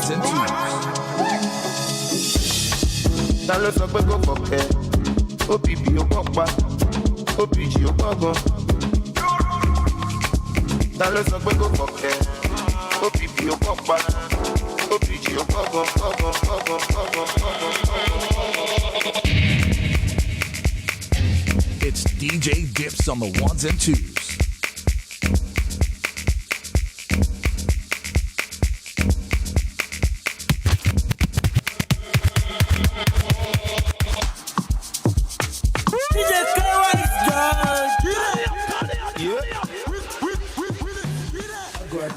ones and twos. Ta ló sọ pé kò fọ̀kẹ́? OPP ó pọ̀ pa, OPG ó pọ̀ gan. Ta ló sọ pé kò fọ̀kẹ́? OPP ó pọ̀ pa, OPG ó pọ̀ gan. It's DJ Dips on the ones and twos.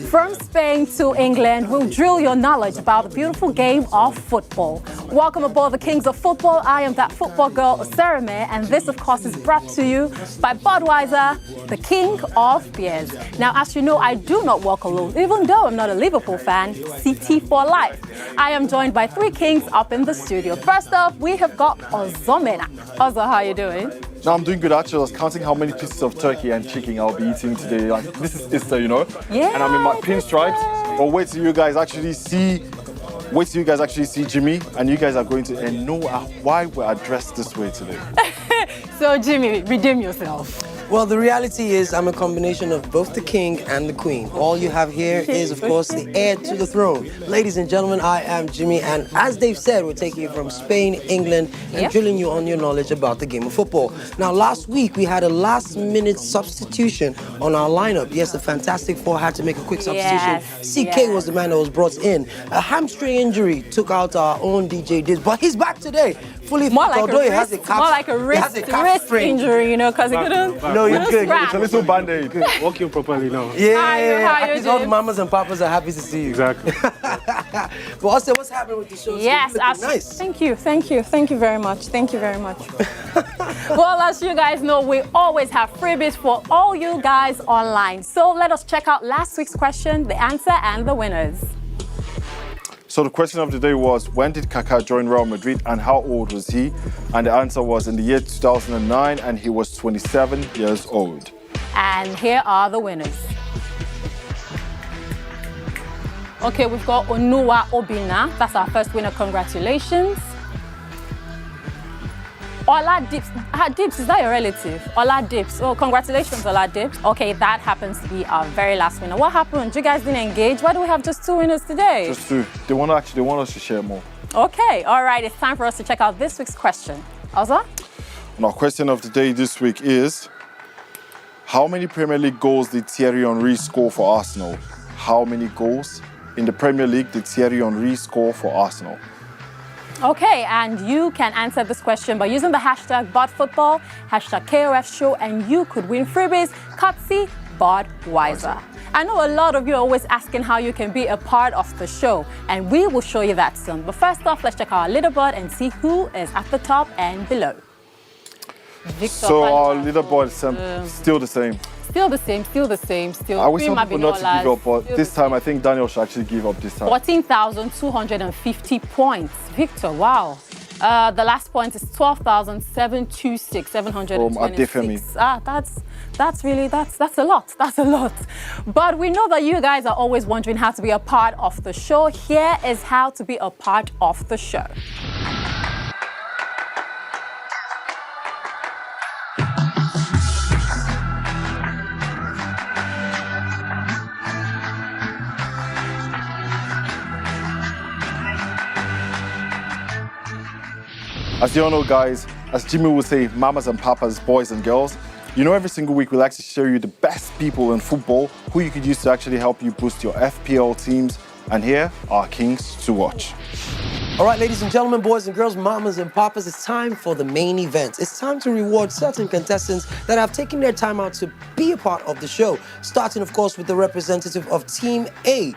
From Spain to England, we'll drill your knowledge about the beautiful game of football. Welcome aboard the Kings of Football. I am that football girl, Osereme, and this, of course, is brought to you by Budweiser, the king of beers. Now, as you know, I do not walk alone, even though I'm not a Liverpool fan. CT for life. I am joined by three kings up in the studio. First up, we have got Ozomena. Ozo, how are you doing? No, I'm doing good actually. I was counting how many pieces of turkey and chicken I'll be eating today. Like, this is Easter, you know? Yeah. And I'm in my pinstripes. But wait till you guys actually see Jimmy, and you guys are going to know why we're dressed this way today. So, Jimmy, redeem yourself. Well, the reality is I'm a combination of both the king and the queen. All you have here is, of course, the heir to the throne. Ladies and gentlemen, I am Jimmy, and as they've said, we're taking you from Spain, England, and drilling you on your knowledge about the game of football. Now, last week, we had a last-minute substitution on our lineup. Yes, the Fantastic Four had to make a quick substitution. CK was the man that was brought in. A hamstring injury took out our own DJ Diz, but he's back today. Fully More fit, like although a he wrist, has a calf, more like a wrist injury, you know, because he couldn't. No, you're good. It's a little band-aid. Walk you properly now. Yeah, all the mamas and papas are happy to see you. Exactly. But also, what's happening with the show? Yes, nice. Thank you very much. Well, as you guys know, we always have freebies for all you guys online. So let us check out last week's question, the answer, and the winners. So the question of the day was, when did Kaká join Real Madrid and how old was he? And the answer was in the year 2009, and he was 27 years old. And here are the winners. Okay, we've got Onuwa Obina. That's our first winner. Congratulations. Ola Dips. Dips, is that your relative? Ola Dips. Oh, congratulations, Ola Dips. Okay, that happens to be our very last winner. What happened? You guys didn't engage? Why do we have just two winners today? Just two. They want us to share more. Okay, all right. It's time for us to check out this week's question. Oza? And our question of the day this week is, how many Premier League goals did Thierry Henry score for Arsenal? How many goals in the Premier League did Thierry Henry score for Arsenal? Okay, and you can answer this question by using the hashtag BudFootball, hashtag KOF Show, and you could win freebies, courtesy Budweiser. I know a lot of you are always asking how you can be a part of the show, and we will show you that soon. But first off, let's check our leaderboard and see who is at the top and below. Victor so our leaderboard is still the same. Still the same. I wish some people not to give up, but this time I think Daniel should actually give up this time. 14,250 points. Victor, wow. The last point is 12,726, 726. That's a lot. That's a lot. But we know that you guys are always wondering how to be a part of the show. Here is how to be a part of the show. As you all know, guys, as Jimmy would say, mamas and papas, boys and girls, you know, every single week we'll actually show you the best people in football who you could use to actually help you boost your FPL teams. And here are Kings to watch. All right, ladies and gentlemen, boys and girls, mamas and papas, it's time for the main event. It's time to reward certain contestants that have taken their time out to be a part of the show. Starting, of course, with the representative of Team A.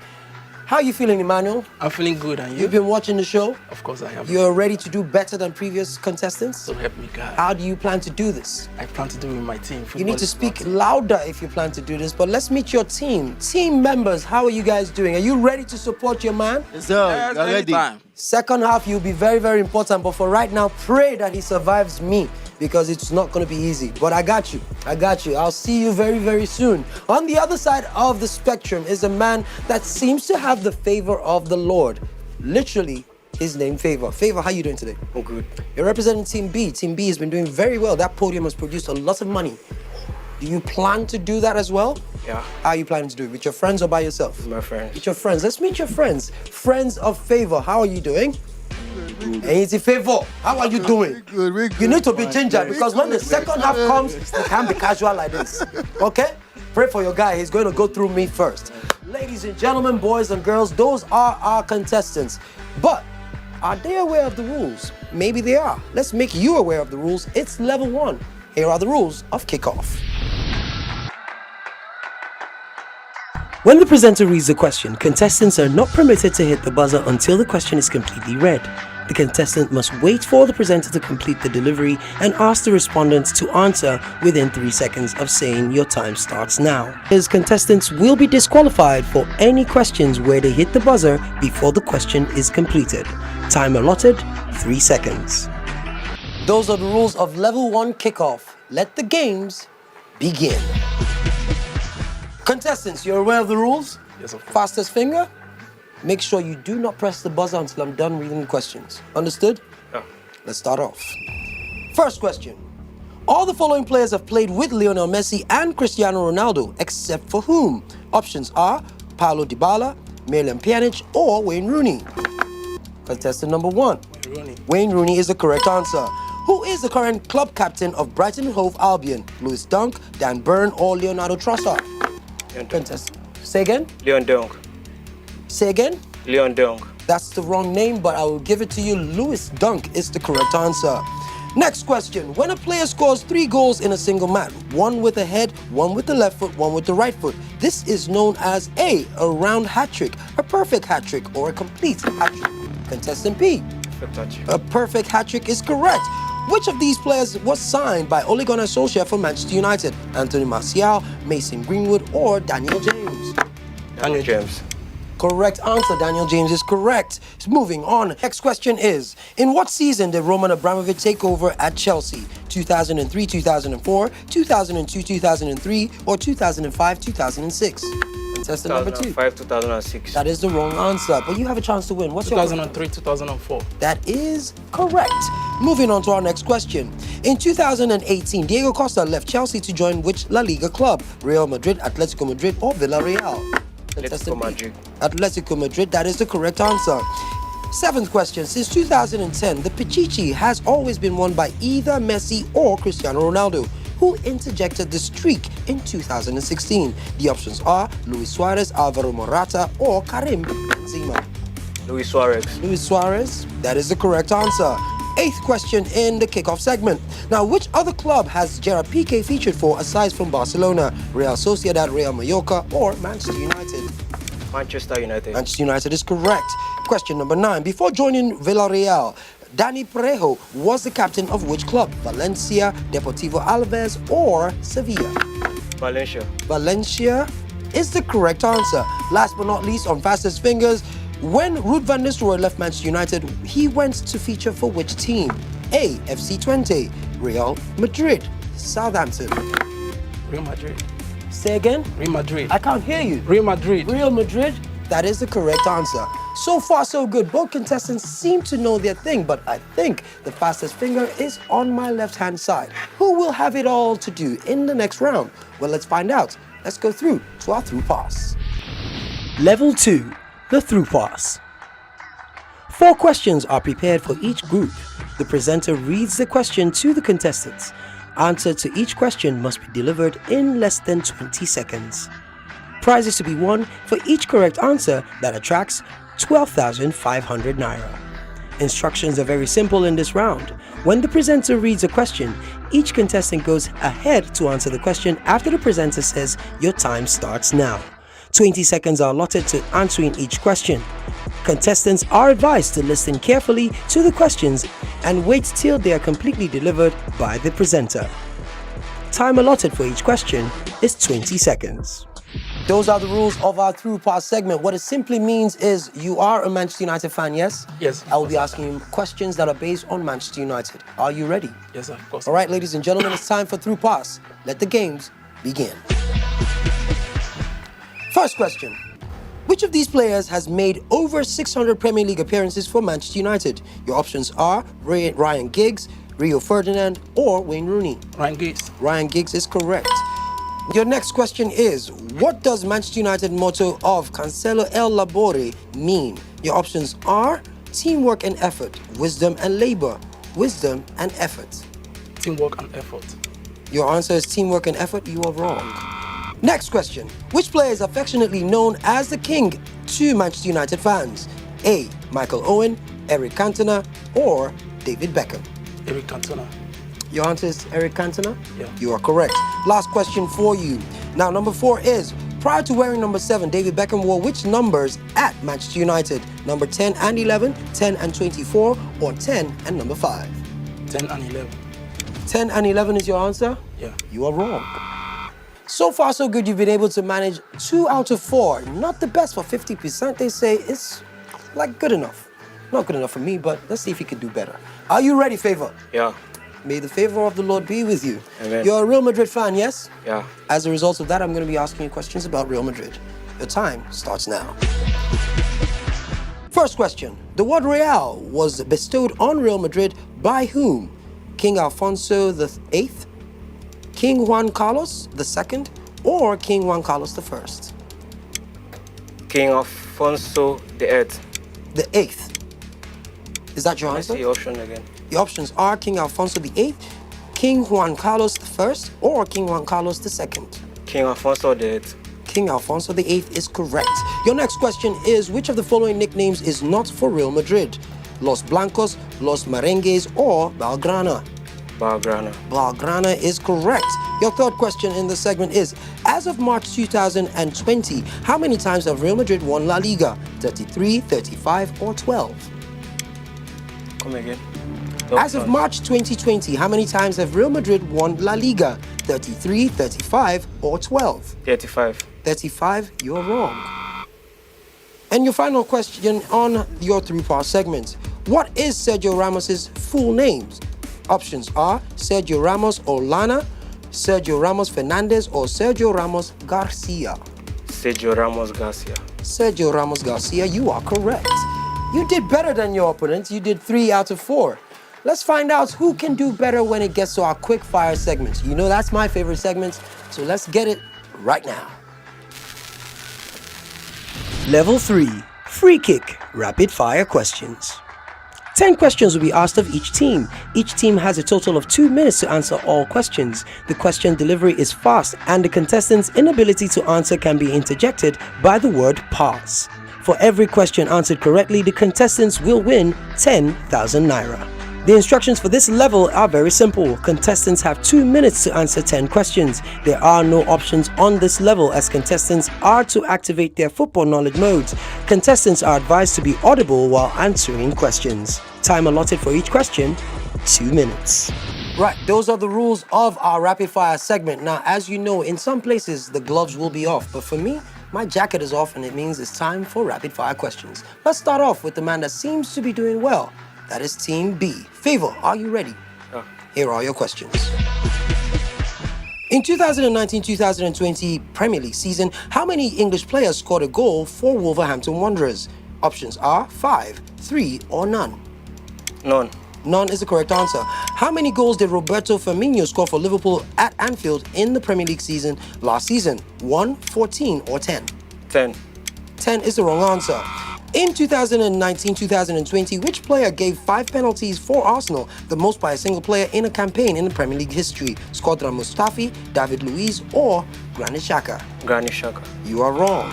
How are you feeling, Emmanuel? I'm feeling good, and you? You've been watching the show? Of course I am. You're ready to do better than previous contestants? So help me, God. How do you plan to do this? I plan to do it with my team. You need to speak louder if you plan to do this, but let's meet your team. Team members, how are you guys doing? Are you ready to support your man? Yes, sir. You're ready. Second half, you'll be very, very important, but for right now, pray that he survives me, because it's not going to be easy. But I got you. I'll see you very, very soon. On the other side of the spectrum is a man that seems to have the favor of the Lord. literally his name Favor. Favor, how you doing today? Oh, good. You're representing Team B. Team B has been doing very well. That podium has produced a lot of money. Do you plan to do that as well? Yeah. How are you planning to do it? With your friends or by yourself? My friends. With your friends. Let's meet your friends. Friends of Favor, how are you doing? Hey, it's a Favor. How are you doing? You need to be ginger because when the second half comes, you can't be casual like this. Okay? Pray for your guy. He's going to go through me first. Ladies and gentlemen, boys and girls, those are our contestants. But are they aware of the rules? Maybe they are. Let's make you aware of the rules. It's level 1. Here are the rules of Kickoff. When the presenter reads the question, contestants are not permitted to hit the buzzer until the question is completely read. The contestant must wait for the presenter to complete the delivery and ask the respondents to answer within 3 seconds of saying your time starts now. His contestants will be disqualified for any questions where they hit the buzzer before the question is completed. Time allotted, 3 seconds. Those are the rules of level 1 Kickoff. Let the games begin. Contestants, you're aware of the rules? Yes, of course. Fastest finger? Make sure you do not press the buzzer until I'm done reading the questions. Understood? Yeah. Let's start off. First question. All the following players have played with Lionel Messi and Cristiano Ronaldo, except for whom? Options are Paulo Dybala, Miralem Pjanic, or Wayne Rooney. Contestant number 1. Rooney. Wayne Rooney is the correct answer. Who is the current club captain of Brighton and Hove Albion? Lewis Dunk, Dan Burn, or Leonardo Trossard? Contestant. Say again? Leon Dunk. Say again? Leon Dunk. That's the wrong name, but I will give it to you. Lewis Dunk is the correct answer. Next question. When a player scores 3 goals in a single match, 1 with the head, 1 with the left foot, 1 with the right foot, this is known as A, a round hat trick, a perfect hat trick, or a complete hat trick. Contestant B. Perfect touch. A perfect hat trick is correct. Which of these players was signed by Ole Gunnar Solskjaer for Manchester United? Anthony Martial, Mason Greenwood, or Daniel James? Daniel James. Correct answer. Daniel James is correct. Moving on. Next question is, in what season did Roman Abramovich take over at Chelsea? 2003-2004, 2002-2003, or 2005-2006? Contestant number 2. 2005-2006. That is the wrong answer, but you have a chance to win. What's your 2003-2004. That is correct. Moving on to our next question. In 2018, Diego Costa left Chelsea to join which La Liga club? Real Madrid, Atletico Madrid, or Villarreal? Atletico Madrid. Atletico Madrid, that is the correct answer. 7th question. Since 2010, the Pichichi has always been won by either Messi or Cristiano Ronaldo. Who interjected the streak in 2016? The options are Luis Suarez, Alvaro Morata, or Karim Benzema. Luis Suarez. Luis Suarez, that is the correct answer. 8th question in the Kickoff segment. Now, which other club has Gerard Piqué featured for aside from Barcelona, Real Sociedad, Real Mallorca, or Manchester United? Manchester United. Manchester United is correct. Question number 9. Before joining Villarreal, Dani Parejo was the captain of which club? Valencia, Deportivo Alaves, or Sevilla? Valencia. Valencia is the correct answer. Last but not least, on fastest fingers, when Ruud van Nistelrooy left Manchester United, he went to feature for which team? A, FC Twente, Real Madrid, Southampton. Real Madrid. Say again? Real Madrid. I can't hear you. Real Madrid. Real Madrid? That is the correct answer. So far, so good. Both contestants seem to know their thing, but I think the fastest finger is on my left-hand side. Who will have it all to do in the next round? Well, let's find out. Let's go through to our through pass. Level 2, the through pass. 4 questions are prepared for each group. The presenter reads the question to the contestants. Answer to each question must be delivered in less than 20 seconds. Prizes to be won for each correct answer that attracts 12,500 naira. Instructions are very simple in this round. When the presenter reads a question, each contestant goes ahead to answer the question after the presenter says your time starts now. 20 seconds are allotted to answering each question. Contestants are advised to listen carefully to the questions and wait till they are completely delivered by the presenter. Time allotted for each question is 20 seconds. Those are the rules of our through pass segment. What it simply means is you are a Manchester United fan, yes? Yes. I will be asking you questions that are based on Manchester United. Are you ready? Yes, sir, of course. All right, ladies and gentlemen, it's time for through pass. Let the games begin. First question. Which of these players has made over 600 Premier League appearances for Manchester United? Your options are Ryan Giggs, Rio Ferdinand, or Wayne Rooney. Ryan Giggs. Ryan Giggs is correct. Your next question is, what does Manchester United motto of Cancelo el Labore mean? Your options are teamwork and effort, wisdom and labor, wisdom and effort. Teamwork and effort. Your answer is teamwork and effort. You are wrong. Next question. Which player is affectionately known as the King to Manchester United fans? A. Michael Owen, Eric Cantona, or David Beckham? Eric Cantona. Your answer is Eric Cantona? Yeah. You are correct. Last question for you. Now, number 4 is, prior to wearing number 7, David Beckham wore which numbers at Manchester United? Number 10 and 11, 10 and 24, or 10 and number 5? 10 and 11. 10 and 11 is your answer? Yeah. You are wrong. So far, so good. You've been able to manage 2 out of 4. Not the best for 50%. They say it's like good enough. Not good enough for me, but let's see if you can do better. Are you ready, Favor? Yeah. May the favor of the Lord be with you. Amen. You're a Real Madrid fan, yes? Yeah. As a result of that, I'm going to be asking you questions about Real Madrid. Your time starts now. First question. The word Real was bestowed on Real Madrid by whom? King Alfonso VIII, King Juan Carlos II, or King Juan Carlos I? King Alfonso VIII. The 8th. Is that your Let's answer? see the option again. The options are King Alfonso VIII, King Juan Carlos I, or King Juan Carlos II. King Alfonso VIII. King Alfonso VIII is correct. Your next question is, which of the following nicknames is not for Real Madrid? Los Blancos, Los Merengues, or Blaugrana? Blaugrana. Blaugrana is correct. Your third question in the segment is, as of March 2020, how many times have Real Madrid won La Liga? 33, 35, or 12? Come again. As of March 2020, how many times have Real Madrid won La Liga? 33, 35, or 12? 35. 35, you're wrong. And your final question on your 3-part segment. What is Sergio Ramos's full names? Options are Sergio Ramos Olana, Sergio Ramos Fernandez, or Sergio Ramos Garcia. Sergio Ramos Garcia. Sergio Ramos Garcia, you are correct. You did better than your opponents. You did 3 out of 4. Let's find out who can do better when it gets to our quick fire segments. You know that's my favorite segment, so let's get it right now. Level 3, free kick, rapid fire questions. 10 questions will be asked of each team. Each team has a total of 2 minutes to answer all questions. The question delivery is fast, and the contestant's inability to answer can be interjected by the word pass. For every question answered correctly, the contestants will win 10,000 naira. The instructions for this level are very simple. Contestants have 2 minutes to answer 10 questions. There are no options on this level as contestants are to activate their football knowledge modes. Contestants are advised to be audible while answering questions. Time allotted for each question, 2 minutes. Right, those are the rules of our rapid fire segment. Now, as you know, in some places the gloves will be off, but for me, my jacket is off and it means it's time for rapid fire questions. Let's start off with the man that seems to be doing well. That is Team B. Favor, are you ready? Yeah. Here are your questions. In 2019-2020 Premier League season, how many English players scored a goal for Wolverhampton Wanderers? Options are 5, 3, or none. None. None is the correct answer. How many goals did Roberto Firmino score for Liverpool at Anfield in the Premier League season last season? 1, 14, or 10? 10. 10 is the wrong answer. In 2019-2020, which player gave 5 penalties for Arsenal, the most by a single player in a campaign in the Premier League history? Skodran Mustafi, David Luiz, or Granit Xhaka? Granit Xhaka. You are wrong.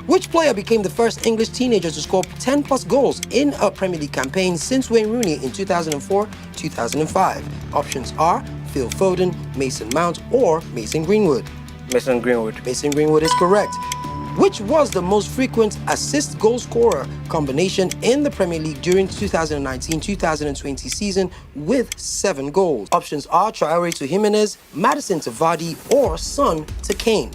Which player became the first English teenager to score 10-plus goals in a Premier League campaign since Wayne Rooney in 2004-2005? Options are Phil Foden, Mason Mount, or Mason Greenwood. Mason Greenwood. Mason Greenwood is correct. Which was the most frequent assist-goal scorer combination in the Premier League during 2019-2020 season with 7 goals? Options are Traore to Jimenez, Maddison to Vardy, or Son to Kane.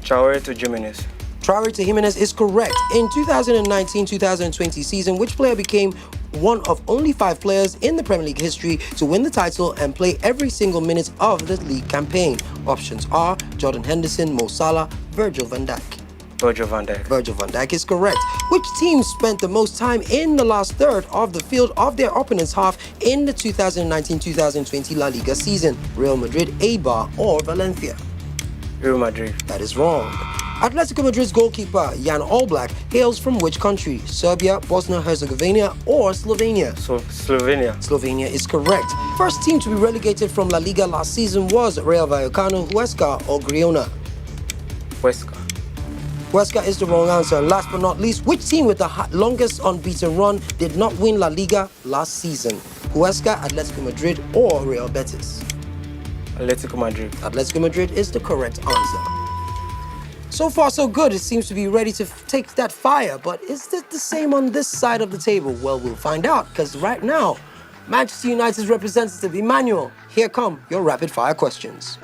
Traore to Jimenez. Traore to Jimenez is correct. In 2019-2020 season, which player became one of only 5 players in the Premier League history to win the title and play every single minute of the league campaign? Options are Jordan Henderson, Mo Salah, Virgil van Dijk. Virgil van Dijk. Virgil van Dijk is correct. Which team spent the most time in the last third of the field of their opponent's half in the 2019-2020 La Liga season? Real Madrid, Eibar, or Valencia? Real Madrid. That is wrong. Atletico Madrid's goalkeeper, Jan Oblak, hails from which country? Serbia, Bosnia-Herzegovina, or Slovenia? So Slovenia. Slovenia is correct. First team to be relegated from La Liga last season was Real Vallecano, Huesca, or Girona? Huesca. Huesca is the wrong answer. Last but not least, which team with the longest unbeaten run did not win La Liga last season? Huesca, Atletico Madrid, or Real Betis? Atletico Madrid. Atletico Madrid is the correct answer. So far, so good. It seems to be ready to take that fire. But is it the same on this side of the table? Well, we'll find out. Because right now, Manchester United's representative, Emmanuel, here come your rapid-fire questions.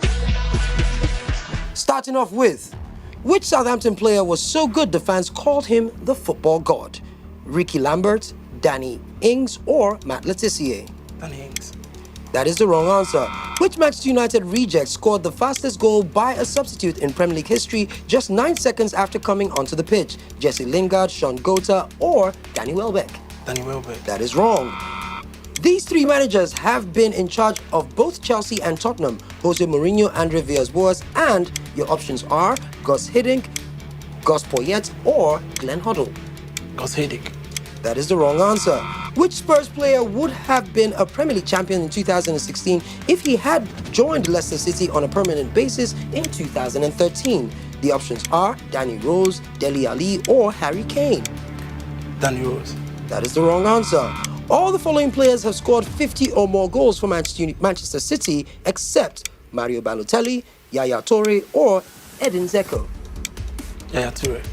Starting off with, which Southampton player was so good the fans called him the football god? Ricky Lambert, Danny Ings, or Matt Letizia? Danny Ings. That is the wrong answer. Which Manchester United reject scored the fastest goal by a substitute in Premier League history just 9 seconds after coming onto the pitch? Jesse Lingard, Sean Gota, or Danny Welbeck? Danny Welbeck. That is wrong. These three managers have been in charge of both Chelsea and Tottenham: Jose Mourinho, Andre Villas-Boas, and your options are Gus Hiddink, Gus Poyet, or Glenn Hoddle. Gus Hiddink. That is the wrong answer. Which Spurs player would have been a Premier League champion in 2016 if he had joined Leicester City on a permanent basis in 2013? The options are Danny Rose, Dele Alli, or Harry Kane. Danny Rose. That is the wrong answer. All the following players have scored 50 or more goals for Manchester City except Mario Balotelli, Yaya Toure, or Edin Dzeko. Yaya Toure.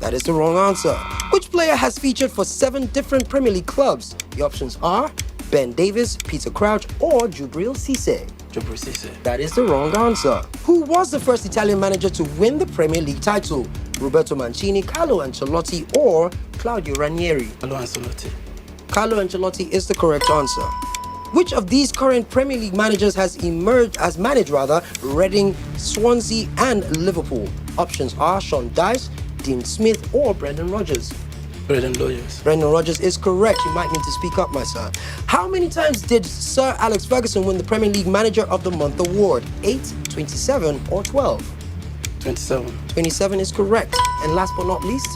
That is the wrong answer. Which player has featured for 7 different Premier League clubs? The options are Ben Davies, Peter Crouch, or Djibril Cissé. Djibril Cissé. That is the wrong answer. Who was the first Italian manager to win the Premier League title? Roberto Mancini, Carlo Ancelotti, or Claudio Ranieri? Carlo Ancelotti. Carlo Ancelotti is the correct answer. Which of these current Premier League managers has managed Reading, Swansea, and Liverpool? Options are Sean Dyche, Dean Smith, or Brendan Rodgers? Brendan Rodgers. Brendan Rodgers is correct. You might need to speak up, my son. How many times did Sir Alex Ferguson win the Premier League Manager of the Month award? 8, 27, or 12? 27. 27 is correct. And last but not least,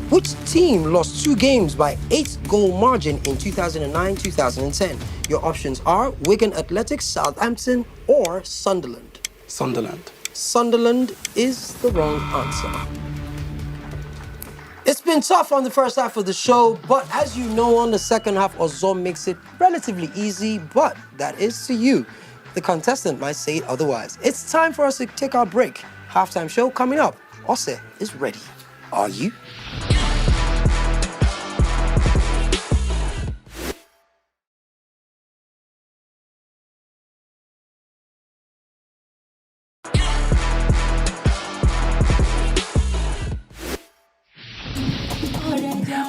which team lost 2 games by 8-goal margin in 2009-2010? Your options are Wigan Athletic, Southampton, or Sunderland. Sunderland. Sunderland is the wrong answer. It's been tough on the first half of the show, but as you know, on the second half, Ozom makes it relatively easy, but that is to you. The contestant might say otherwise. It's time for us to take our break. Halftime show coming up. Ose is ready. Are you?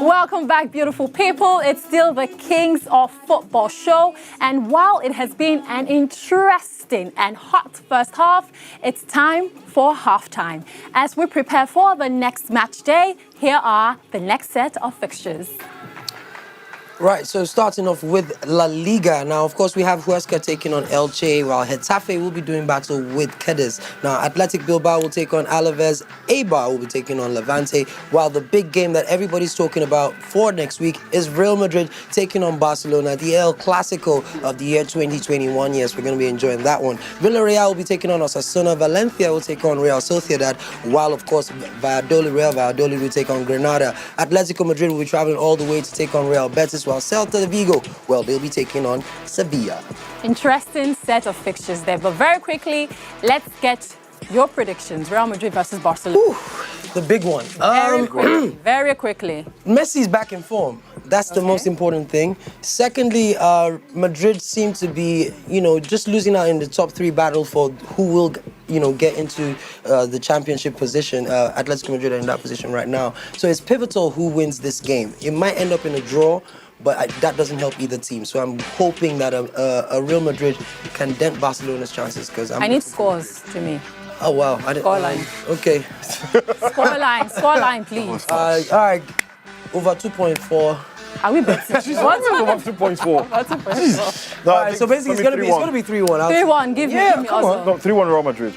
Welcome back, beautiful people. It's still the Kings of Football show. And while it has been an interesting and hot first half, it's time for halftime. As we prepare for the next match day, here are the next set of fixtures. Right, so starting off with La Liga. Now, of course, we have Huesca taking on Elche, while Getafe will be doing battle with Cadiz. Now, Athletic Bilbao will take on Alaves, Eibar will be taking on Levante, while the big game that everybody's talking about for next week is Real Madrid taking on Barcelona, the El Clasico of the year 2021. Yes, we're going to be enjoying that one. Villarreal will be taking on Osasuna, Valencia will take on Real Sociedad, while, of course, Real Valladolid will take on Granada. Atletico Madrid will be traveling all the way to take on Real Betis, while Celta de Vigo, well, they'll be taking on Sevilla. Interesting set of fixtures there. But very quickly, let's get your predictions. Real Madrid versus Barcelona. Ooh, the big one. Very quickly. Messi's back in form. That's the most important thing. Secondly, Madrid seem to be, just losing out in the top 3 battle for who will, get into the championship position. Atletico Madrid are in that position right now. So it's pivotal who wins this game. It might end up in a draw, but that doesn't help either team. So I'm hoping that a Real Madrid can dent Barcelona's chances. I need scores, Jimmy. Oh, wow. I didn't, Scoreline. Okay. Scoreline, please. All right. Over 2.4. Are we betting? What's over 2.4? About 2.4. No, All right, so basically it's gonna be 3-1. 3-1. Give me come also. No, 3-1 Real Madrid.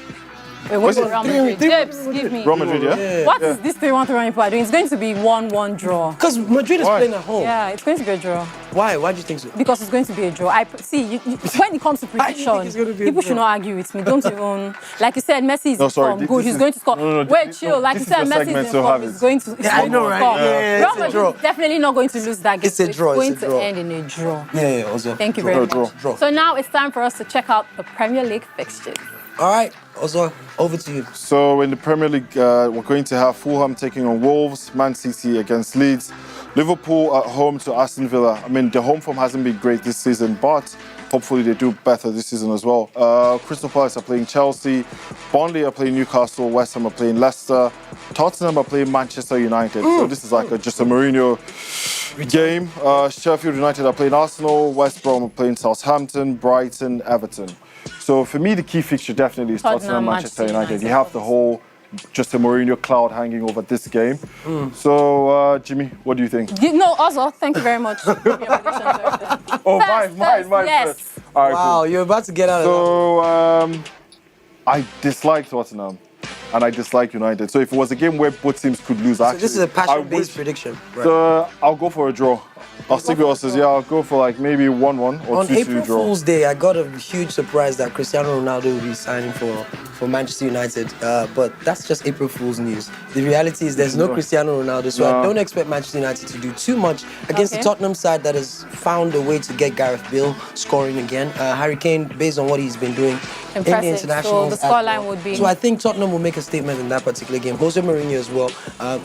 Wait, what's Real Madrid? Dips, give me. Real Madrid, yeah? What is this 3-1 people are doing? It's going to be 1-1 draw. Because Madrid is playing at home. Yeah, it's going to be a draw. Why? Why do you think so? Because it's going to be a draw. When it comes to prediction, people should not argue with me. Don't even, like you said, Messi is in form. Good, he's going to score. Wait, chill. Like you said, Messi is in form. He's going to score. I know, right? Real Madrid is definitely not going to lose that game. It's a draw. It's going to end in a draw. Yeah, also. Thank you very much. So now it's time for us to check out the Premier League fixtures. All right, also, over to you. So in the Premier League, we're going to have Fulham taking on Wolves, Man City against Leeds, Liverpool at home to Aston Villa. I mean, the home form hasn't been great this season, but hopefully they do better this season as well. Crystal Palace are playing Chelsea, Burnley are playing Newcastle, West Ham are playing Leicester, Tottenham are playing Manchester United. So this is like just a Mourinho game. Sheffield United are playing Arsenal, West Brom are playing Southampton, Brighton, Everton. So for me, the key fixture definitely is Tottenham, Manchester United. You have the whole, just a Mourinho cloud hanging over this game. So, Jimmy, what do you think? Also, thank you very much. Oh, mine. Yes. All right, Wow, cool. you're about to get out of So, I dislike Tottenham and I dislike United. So if it was a game where both teams could lose, actually, this is a passion-based prediction. Right. So I'll go for a draw. I'll stick with us. Yeah, I'll go for like maybe 1-1 or 2-2 draw. On April Fool's Day, I got a huge surprise that Cristiano Ronaldo will be signing for Manchester United. But that's just April Fool's news. The reality is there's no Cristiano Ronaldo, so I don't expect Manchester United to do too much against the Tottenham side that has found a way to get Gareth Bale scoring again. Harry Kane, based on what he's been doing in the internationals. So the scoreline would be... So I think Tottenham will make a statement in that particular game. Jose Mourinho as well.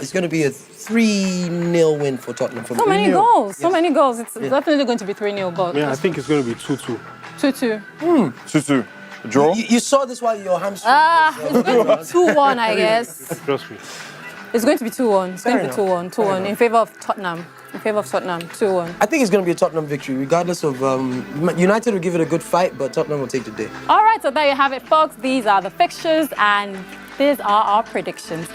It's going to be a 3-0 win for Tottenham. So many goals. So many goals. It's definitely going to be 3-0. But Yeah, I think it's going to be 2-2. 2-2. 2-2. Draw? You saw this while your hamstring. It's going to be 2-1, I guess. Trust me. It's going to be 2-1. It's going to be 2-1. 2-1 in favor of Tottenham. 2-1. I think it's going to be a Tottenham victory, regardless of... United will give it a good fight, but Tottenham will take the day. All right, so there you have it, folks. These are the fixtures, and these are our predictions.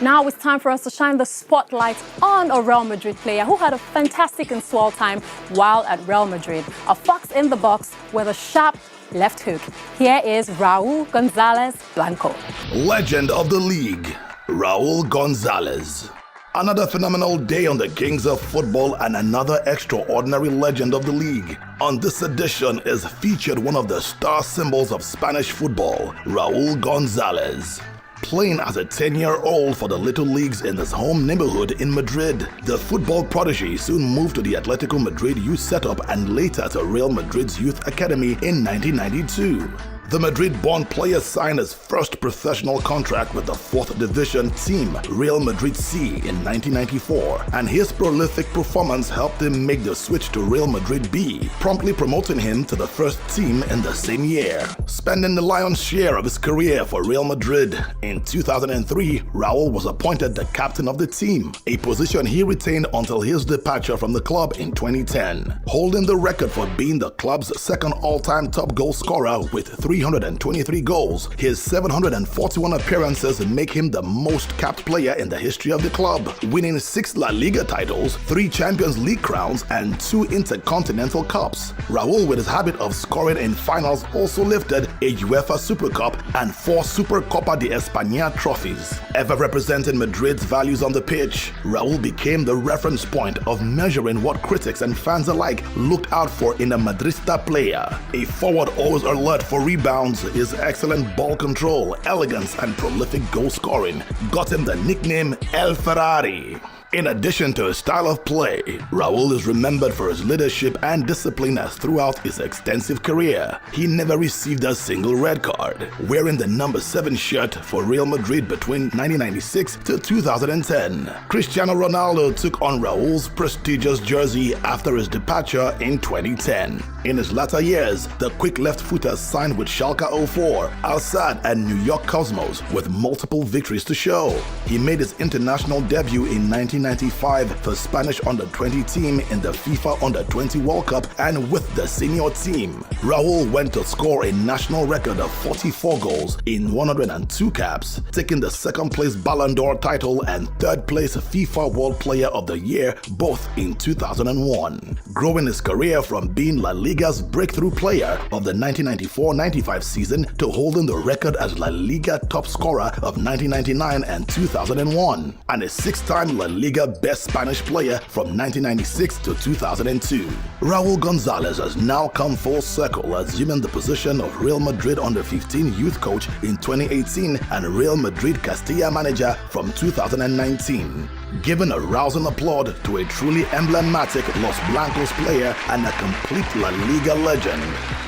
Now it's time for us to shine the spotlight on a Real Madrid player who had a fantastic and swell time while at Real Madrid. A fox in the box with a sharp left hook. Here is Raúl González Blanco. Legend of the league, Raúl González. Another phenomenal day on the Kings of Football and another extraordinary legend of the league. On this edition is featured one of the star symbols of Spanish football, Raúl González. Playing as a 10-year-old for the little leagues in his home neighborhood in Madrid, the football prodigy soon moved to the Atletico Madrid youth setup and later to Real Madrid's youth academy in 1992. The Madrid-born player signed his first professional contract with the 4th division team, Real Madrid C, in 1994, and his prolific performance helped him make the switch to Real Madrid B, promptly promoting him to the first team in the same year. Spending the lion's share of his career for Real Madrid, in 2003, Raúl was appointed the captain of the team, a position he retained until his departure from the club in 2010, holding the record for being the club's second all-time top goal scorer with 323 goals. His 741 appearances make him the most capped player in the history of the club, winning 6 La Liga titles, 3 Champions League crowns, and 2 Intercontinental Cups. Raúl, with his habit of scoring in finals, also lifted a UEFA Super Cup and 4 Supercopa de España trophies. Ever representing Madrid's values on the pitch, Raúl became the reference point of measuring what critics and fans alike looked out for in a Madrista player. A forward always alert for rebounds, his excellent ball control, elegance, and prolific goal scoring got him the nickname El Ferrari. In addition to his style of play, Raúl is remembered for his leadership and discipline as throughout his extensive career, he never received a single red card, wearing the number 7 shirt for Real Madrid between 1996 to 2010. Cristiano Ronaldo took on Raúl's prestigious jersey after his departure in 2010. In his latter years, the quick left-footer signed with Schalke 04, Al Sadd, and New York Cosmos with multiple victories to show. He made his international debut in 1990 1995 for Spanish Under-20 team in the FIFA Under-20 World Cup and with the senior team. Raul went to score a national record of 44 goals in 102 caps, taking the second-place Ballon d'Or title and third-place FIFA World Player of the Year, both in 2001. Growing his career from being La Liga's breakthrough player of the 1994-95 season to holding the record as La Liga top scorer of 1999 and 2001, and a six-time La Liga best Spanish player from 1996 to 2002. Raul Gonzalez has now come full circle, assuming the position of Real Madrid Under-15 youth coach in 2018 and Real Madrid Castilla manager from 2019. Giving a rousing applaud to a truly emblematic Los Blancos player and a complete La Liga legend.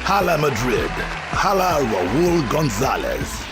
Hala Madrid, Hala Raul Gonzalez.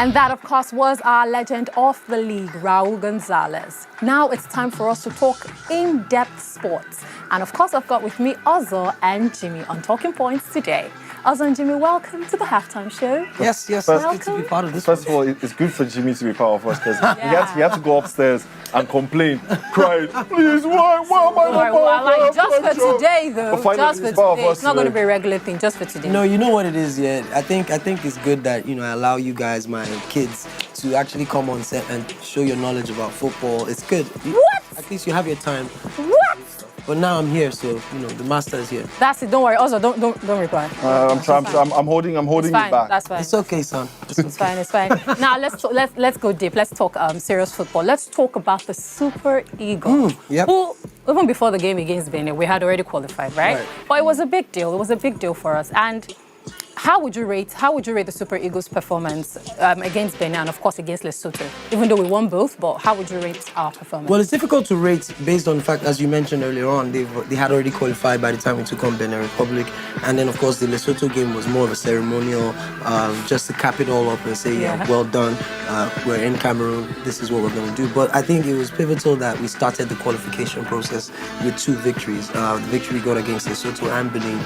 And that, of course, was our legend of the league, Raul Gonzalez. Now it's time for us to talk in-depth sports. And of course, I've got with me Ozzo and Jimmy on Talking Points today. Ozzo and Jimmy, welcome to the halftime show. Yes, it's good to be part of this. First of all, it's good for Jimmy to be part of us because he had to go upstairs and complain, crying, please, why am I not just for today, though. Just for today. It's not going to be a regular thing, just for today. No, you know what it is, yeah. I think it's good that, I allow you guys, my kids, to actually come on set and show your knowledge about football. It's good. What? At least you have your time. What? But now I'm here, so the master is here. That's it. Don't worry. Also, don't reply. I'm holding you back. That's fine. It's okay, son. It's fine. It's fine. Now let's go deep. Let's talk serious football. Let's talk about the Super Eagles. Who, even before the game against Benin, we had already qualified, right? But it was a big deal. It was a big deal for us. And how would you rate the Super Eagles' performance against Benin and, of course, against Lesotho? Even though we won both, but how would you rate our performance? Well, it's difficult to rate based on the fact, as you mentioned earlier on, they had already qualified by the time we took on Benin Republic. And then, of course, the Lesotho game was more of a ceremonial, just to cap it all up and say, well done, we're in Cameroon, this is what we're going to do. But I think it was pivotal that we started the qualification process with 2 victories. The victory we got against Lesotho and Benin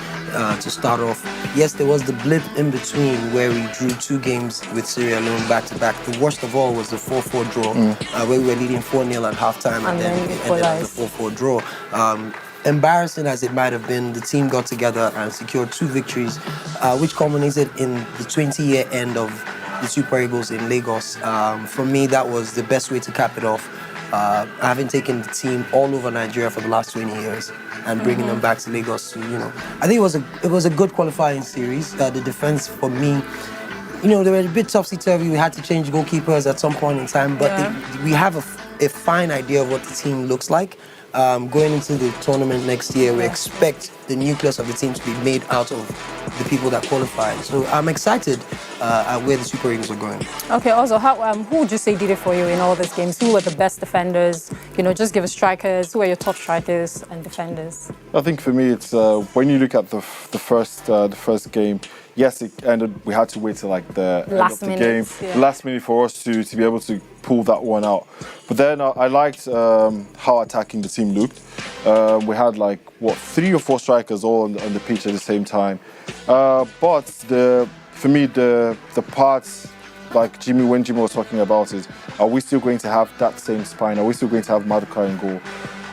to start off. Yes, there was the blip in between where we drew 2 games with Sierra Leone back-to-back. The worst of all was the 4-4 draw, where we were leading 4-0 at halftime and then it ended up the 4-4 draw. Embarrassing as it might have been, the team got together and secured 2 victories, which culminated in the 20-year end of the Super Eagles in Lagos. For me, that was the best way to cap it off. Having taken the team all over Nigeria for the last 20 years and bringing them back to Lagos, I think it was a good qualifying series. The defense for me, they were a bit topsy-turvy. We had to change goalkeepers at some point in time, but we have a fine idea of what the team looks like. Going into the tournament next year, we expect the nucleus of the team to be made out of the people that qualified. So I'm excited at where the Super Eagles are going. Okay, also, who would you say did it for you in all these games? Who were the best defenders? Just give us strikers. Who are your top strikers and defenders? I think for me, it's when you look at the first game. Yes, it ended. We had to wait till like the end of the game, the last minute for us to be able to pull that one out. But then I liked how attacking the team looked. We had 3 or 4 strikers all on the pitch at the same time. But for me, the parts when Jimmy was talking about is, are we still going to have that same spine? Are we still going to have Maduka in goal?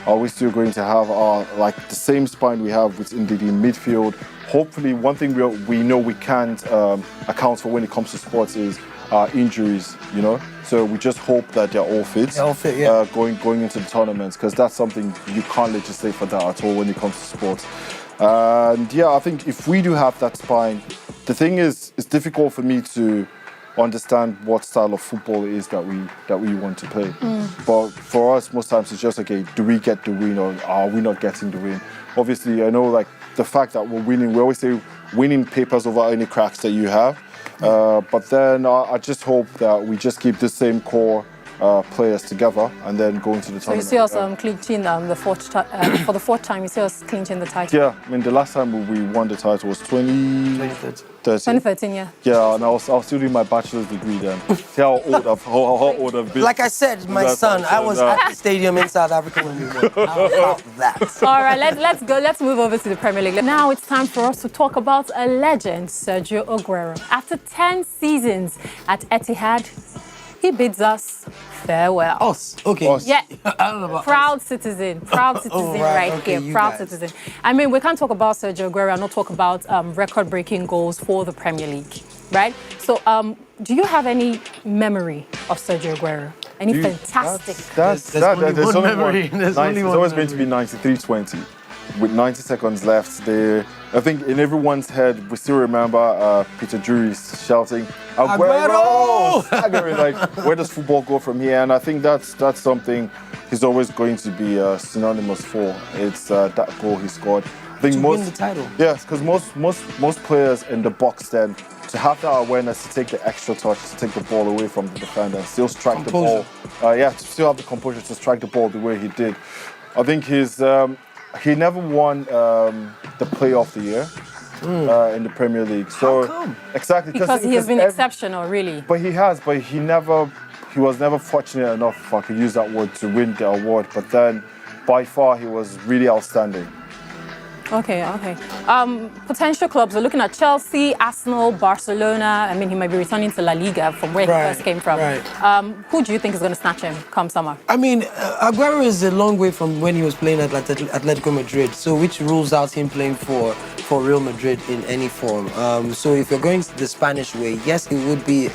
Are we still going to have the same spine we have with Ndidi in midfield? Hopefully, one thing we know we can't account for when it comes to sports is injuries, So we just hope that they're all fit. They're all fit, yeah. Going into the tournaments, because that's something you can't legislate for that at all when it comes to sports. And I think if we do have that spine, the thing is, it's difficult for me to understand what style of football it is that we want to play. But for us, most times it's just, okay, do we get the win or are we not getting the win? Obviously, I know the fact that we're winning, we always say winning papers over any cracks that you have. But then I just hope that we just keep the same core players together and then go into the tournament. So you see us clinching for the 4th time, you see us clinching the title? Yeah, I mean, the last time we won the title was 2013. 2013, yeah. Yeah, and I was still doing my bachelor's degree then. See how old I've been. Like I said, my son, I was at the stadium in South Africa when we won. How about that? All right, let's move over to the Premier League. Now it's time for us to talk about a legend, Sergio Aguero. After 10 seasons at Etihad, he bids us Farewell. Us. Okay. Us. Yeah. I don't know about Proud citizen right, okay, here. you Proud guys. citizen. I mean, we can't talk about Sergio Aguero and not talk about record-breaking goals for the Premier League, right? So, do you have any memory of Sergio Aguero? Any fantastic? There's only there's one only memory. one. There's only It's one always going to memory. be 93-20 with 90 seconds left. I think in everyone's head, we still remember Peter Drury's shouting, Aguero! Aguero! Like, where does football go from here? And I think that's something he's always going to be synonymous for. It's that goal he scored. I think To win the title. Yes, because most players in the box then, to have that awareness to take the extra touch, to take the ball away from the defender and still strike the ball. To still have the composure to strike the ball the way he did. I think he never won the Player of the Year in the Premier League. So, how come? Exactly. Because he has been exceptional, really. But he was never fortunate enough, if I could use that word, to win the award. But then, by far, he was really outstanding. Okay. Potential clubs are looking at Chelsea, Arsenal, Barcelona. I mean, he might be returning to La Liga from where he first came from. Right. Who do you think is going to snatch him come summer? I mean, Aguero is a long way from when he was playing at Atletico Madrid, so which rules out him playing for Real Madrid in any form. So if you're going the Spanish way, yes, it would be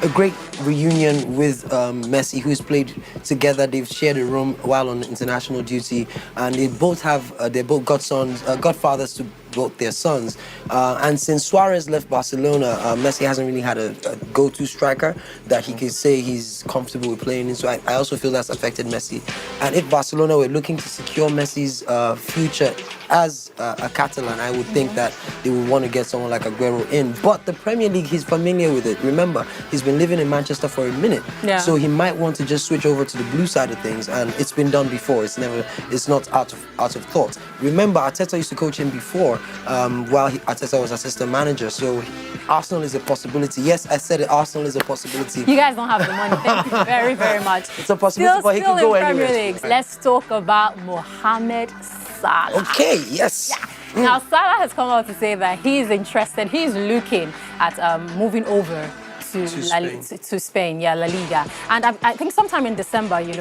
a great reunion with Messi, who's played together. They've shared a room while on international duty, and they both got godfathers to both their sons. And since Suarez left Barcelona, Messi hasn't really had a go-to striker that he could say he's comfortable with playing in. So I also feel that's affected Messi. And if Barcelona were looking to secure Messi's future as a Catalan, I would think that they would want to get someone like Aguero in. But the Premier League, he's familiar with it. Remember, he's been living in Manchester for a minute. Yeah. So he might want to just switch over to the blue side of things. And it's been done before. It's not out of thought. Remember, Arteta used to coach him before while Arteta was assistant manager. So Arsenal is a possibility. Yes, I said it. Arsenal is a possibility. You guys don't have the money. Thank you very, very much. It's a possibility, but he can go in Premier anywhere. League. Let's talk about Mohamed Salah. Okay, yes. Yeah. Now, Salah has come out to say that he's interested. He's looking at moving over to Spain, La Liga. And I think sometime in December, it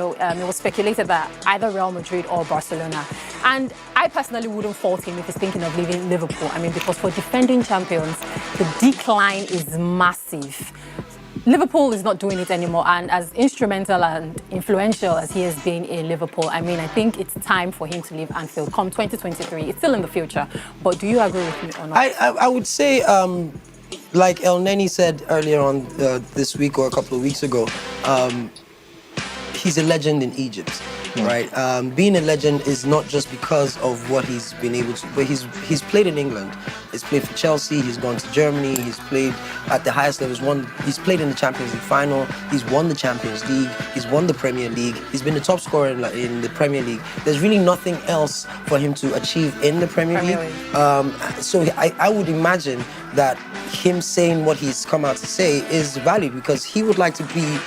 was speculated that either Real Madrid or Barcelona. And I personally wouldn't fault him if he's thinking of leaving Liverpool. I mean, because for defending champions, the decline is massive. Liverpool is not doing it anymore, and as instrumental and influential as he has been in Liverpool, I mean, I think it's time for him to leave Anfield come 2023. It's still in the future, but do you agree with me or not? I would say, like El Neni said earlier on this week or a couple of weeks ago, he's a legend in Egypt. Right, being a legend is not just because of what he's been able to, but he's played in England. He's played for Chelsea. He's gone to Germany. He's played at the highest levels. He's played in the Champions League final. He's won the Champions League. He's won the Premier League. He's been the top scorer in the Premier League. There's really nothing else for him to achieve in the Premier League. So I would imagine that him saying what he's come out to say is valid because he would like to be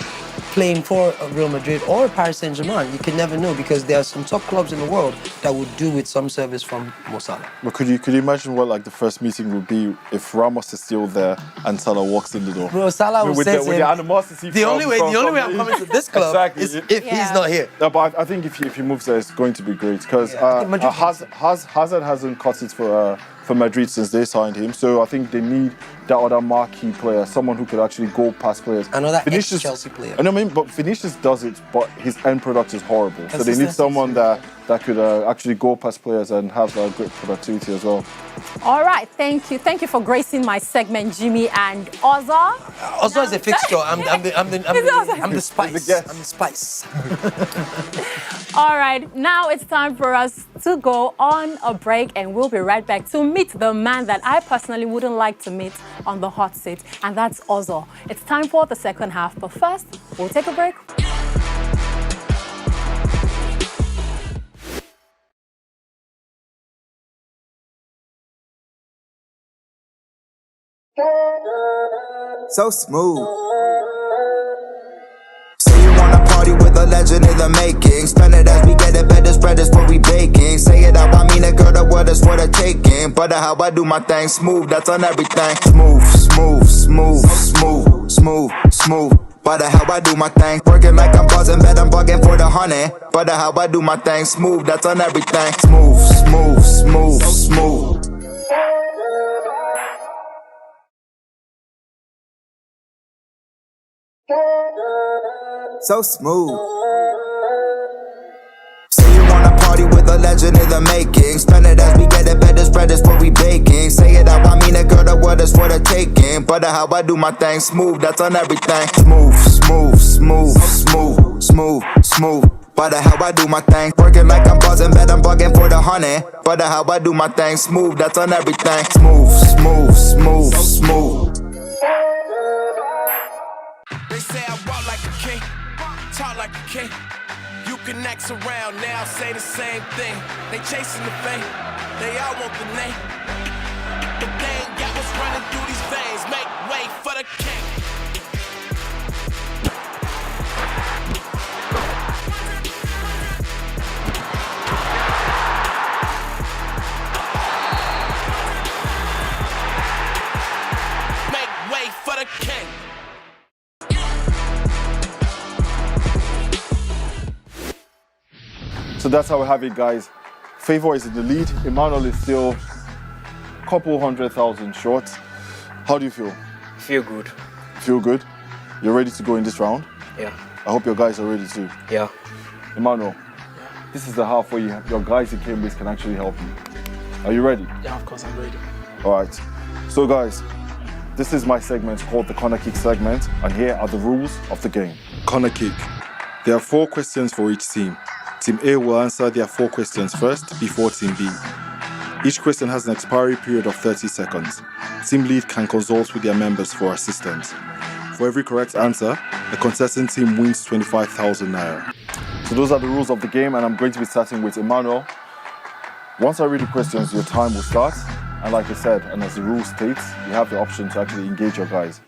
playing for Real Madrid or Paris Saint-Germain. You can never know because there are some top clubs in the world that would do with some service from Mo Salah. But could you imagine what the first meeting would be if Ramos is still there and Salah walks in the door? Bro, Salah will say to him, the animosity. the only way I'm coming to this club is if he's not here. No, but I think if he moves there, it's going to be great because Hazard hasn't cut it for Madrid since they signed him. So I think they need that other marquee player, someone who could actually go past players. Another ex-Chelsea player. I mean, but Vinicius does it, but his end product is horrible. So they need someone that could actually go past players and have great productivity as well. All right, thank you. Thank you for gracing my segment, Jimmy and Ozza. Ozza is a fixture. I'm the spice. I'm the spice. All right, now it's time for us to go on a break, and we'll be right back to meet the man that I personally wouldn't like to meet on the hot seat, and that's Ozzo. It's time for the second half, but first, we'll take a break. So smooth. Say you wanna party with a legend in the making. Spend it as we get it, better spread is what we baking. Say it out, I mean it, girl, the word is what I taking. But how I do my thing, smooth, that's on everything. Smooth, smooth, smooth, smooth, smooth, smooth. But how I do my thing, working like I'm buzzing, bet I'm bugging for the honey. But how I do my thing, smooth, that's on everything. Smooth, smooth, smooth, smooth. So smooth. Say you wanna party with a legend in the making. Spend it as we get it, better spread is what we baking. Say it out, I mean it, girl, the word is for the taking. But how I do my thing, smooth, that's on everything. Smooth, smooth, smooth, smooth, smooth, smooth. But how I do my thing, working like I'm buzzing, bet I'm bugging for the honey. But how I do my thing, smooth, that's on everything. Smooth, smooth, smooth, smooth. They say I walk like a king, talk like a king. You can act around now, say the same thing. They chasing the fame, they all want the name. But they ain't got what's running through these veins. Make way for the king. Make way for the king. So that's how we have it, guys. Favor is in the lead. Emmanuel is still a couple 100,000 short. How do you feel? Feel good. Feel good? You're ready to go in this round? Yeah. I hope your guys are ready too. Yeah. Emmanuel, this is the half where your guys in Cambridge can actually help you. Are you ready? Yeah, of course, I'm ready. All right. So guys, this is my segment called the Corner Kick segment, and here are the rules of the game. Corner Kick. There are 4 questions for each team. Team A will answer their 4 questions first before Team B. Each question has an expiry period of 30 seconds. Team lead can consult with their members for assistance. For every correct answer, the contestant team wins 25,000 naira. So those are the rules of the game, and I'm going to be starting with Emmanuel. Once I read the questions, your time will start. And like I said, and as the rule states, you have the option to actually engage your guys.